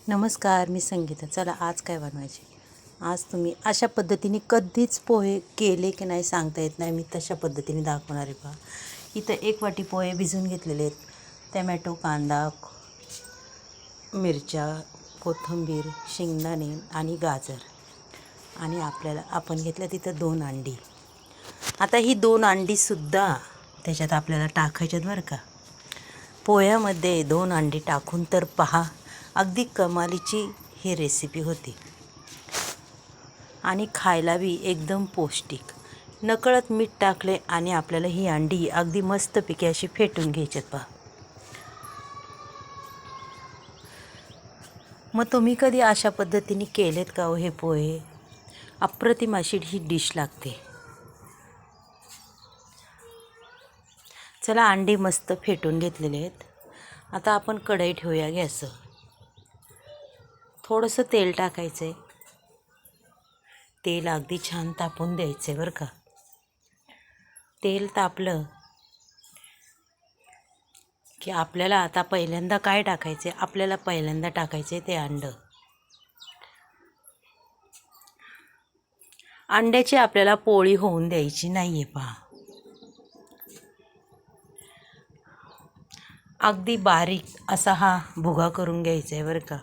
नमस्कार, मी संगीता. चला आज काय बनवायचे. आज तुम्ही अशा पद्धतीने कधीच पोहे केले की नाही सांगता येत नाही. मी तशा पद्धतीने दाखवणार आहे. पहा, इथं 1 वाटी पोहे भिजून घेतलेले आहेत. टमॅटो, कांदा, मिरच्या, कोथिंबीर, शेंगदाणे आणि गाजर, आणि आपण घेतलं तिथं 2 अंडी. आता ही 2 अंडीसुद्धा त्याच्यात आपल्याला टाकायच्यात बरं का. पोह्यामध्ये 2 अंडी टाकून तर पहा, अगदी कमालीची ही रेसिपी होती आणि खायला बी एकदम पौष्टिक. नकळत मीठ टाकले आणि आपल्याला ही अंडी अगदी मस्तपैकी अशी फेटून घ्यायच्यात. पहा, मग तुम्ही कधी अशा पद्धतीने केलेत का हो हे पोहे? अप्रतिम अशी ही डिश लागते. चला, अंडी मस्त फेटून घेतलेले आहेत. आता आपण कढई ठेवूया गॅसवर. थोडंसं तेल टाकायचं आहे. तेल अगदी छान तापून द्यायचं आहे बरं का. तेल तापलं की आपल्याला आता पहिल्यांदा काय टाकायचं आहे? आपल्याला पहिल्यांदा टाकायचं आहे ते अंडं. अंड्याची आपल्याला पोळी होऊन द्यायची नाही आहे. पहा, अगदी बारीक असा हा भुगा करून घ्यायचा आहे बरं का.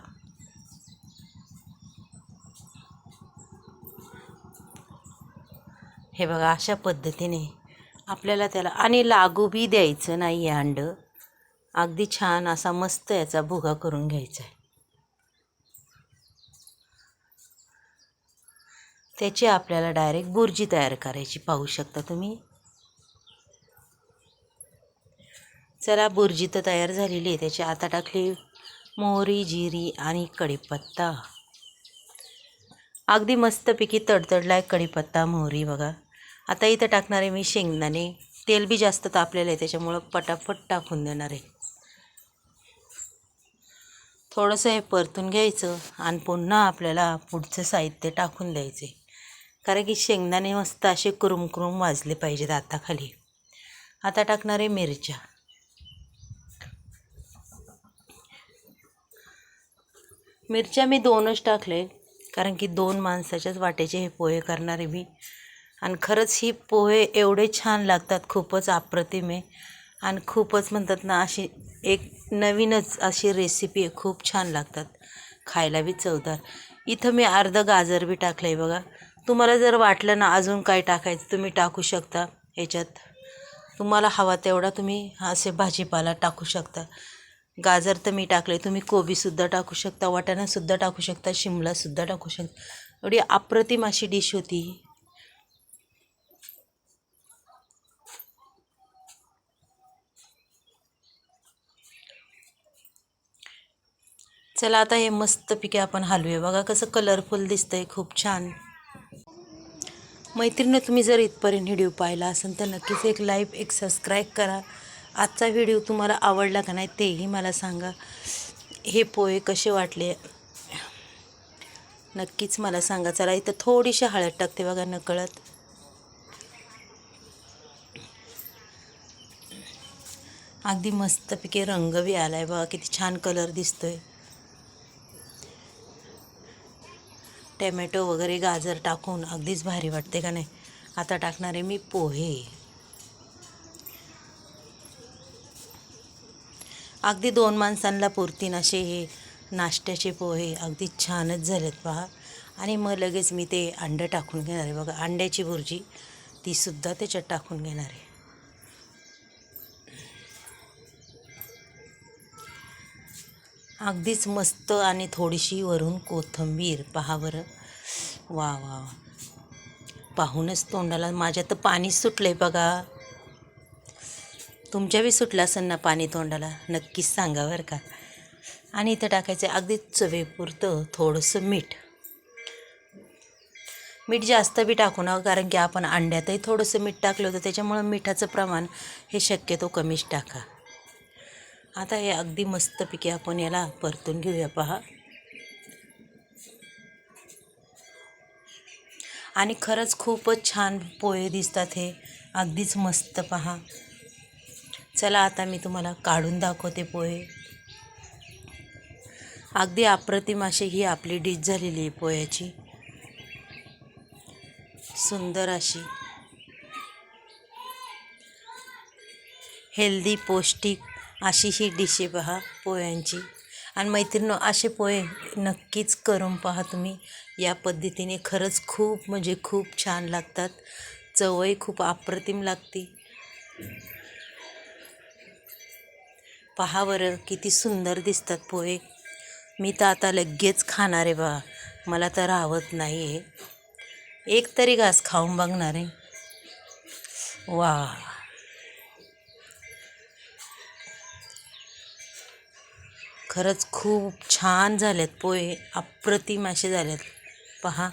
हे बघा, अशा पद्धतीने आपल्याला त्याला आणि लागू बी द्यायचं नाही आहे. अंडं अगदी छान असा मस्त याचा भुगा करून घ्यायचा आहे. त्याची आपल्याला डायरेक्ट बुर्जी तयार करायची. पाहू शकता तुम्ही. चला, बुर्जी तर तयार झालेली आहे. त्याची आता टाकली मोहरी, जिरी आणि कढीपत्ता. अगदी मस्तपैकी तडतडला आहे कढीपत्ता, मोहरी. बघा, आता इथं टाकणार आहे मी शेंगदाणे. तेल बी जास्त तापलेलं आहे त्याच्यामुळं पटापट टाकून देणार आहे. थोडंसं हे परतून घ्यायचं आणि पुन्हा आपल्याला पुढचं साहित्य टाकून द्यायचे, कारण की शेंगदाणे मस्त असे कुरुम वाजले पाहिजेत हाताखाली. आता टाकणार आहे मिरच्या. मिरच्या मी 2च टाकले, कारण की 2 माणसाच्याच वाट्याचे हे पोहे करणार आहे मी. आणि खरंच ही पोहे एवढे छान लागतात, खूपच अप्रतिम आहे. आणि खूपच म्हणतात ना, अशी एक नवीनच अशी रेसिपी आहे. खूप छान लागतात, खायला बी चवदार. इथं मी अर्धं गाजर बी टाकलं आहे बघा. तुम्हाला जर वाटलं ना अजून काय टाकायचं तुम्ही टाकू शकता. याच्यात तुम्हाला हवा तेवढा तुम्ही असे भाजीपाला टाकू शकता. गाजर तर मी टाकले. तुम्ही कोबीसुद्धा टाकू शकता, वाटाणासुद्धा टाकू शकता, शिमलासुद्धा टाकू शकता. एवढी अप्रतिम अशी डिश होती. चला, आता हे मस्तपैकी आपण हलवूया. बघा कसं कलरफुल दिसतंय, खूप छान. मैत्रिणी, तुम्ही जर इथपर्यंत व्हिडिओ पाहिला असेल तर नक्कीच एक लाईक, एक सबस्क्राईब करा. आजचा व्हिडिओ तुम्हाला आवडला का नाही तेही मला सांगा. हे पोहे कसे वाटले नक्कीच मला सांगा. चला, इथं थोडीशी हळद टाकते बघा नकळत. अगदी मस्तपैकी रंग बी आला आहे बघा, किती छान कलर दिसतोय. टमॅटो वगैरे गाजर टाकून अगदीच भारी वाटते का नाही. आता टाकणार आहे मी पोहे. अगदी 2 माणसांना पुरतील असे हे नाश्त्याचे पोहे अगदी छानच झालेत पहा. आणि मग लगेच मी ते अंडं टाकून घेणार आहे बघा. अंड्याची भुर्जी तीसुद्धा त्याच्यात टाकून घेणार आहे. अगदीच मस्त. आणि थोडीशी वरून कोथिंबीर. पहा बरं, वा वा, पाहूनच तोंडाला माझ्या तर पाणी सुटलं आहे बघा. तुमच्या बी सुटलं असेल ना पाणी तोंडाला, नक्कीच सांगा बरं का. आणि इथं टाकायचं आहे अगदी चवीपुरतं थोडंसं मीठ. मीठ जास्त बी टाकू नका, कारण की आपण अंड्यातही थोडंसं मीठ टाकलं होतं, त्याच्यामुळं मिठाचं प्रमाण हे शक्यतो कमीच टाका. आता हे अगदी मस्तपैकी आपण याला परतून घेऊया. पहा, आणि खरंच खूपच छान पोहे दिसतात हे, अगदीच मस्त. पहा, चला आता मी तुम्हाला काढून दाखवते पोहे. अगदी अप्रतिम अशी ही आपली डिश झालेली आहे पोह्याची. सुंदर अशी हेल्दी पौष्टिक अशी ही डिश आहे पहा पोह्यांची. आणि मैत्रिणी असे पोहे नक्कीच करून पहा तुम्ही या पद्धतीने. खरंच खूप म्हणजे खूप छान लागतात. चवही खूप अप्रतिम लागते. पहा बरं किती सुंदर दिसतात पोहे. मी तर आता लगेच खाणार आहे बा. मला तर राहत नाही आहे. एक तरी घास खाऊन बघणार आहे. वा, खरंच खूप छान झालेत पोहे. अप्रतिम असे झालेत पहा.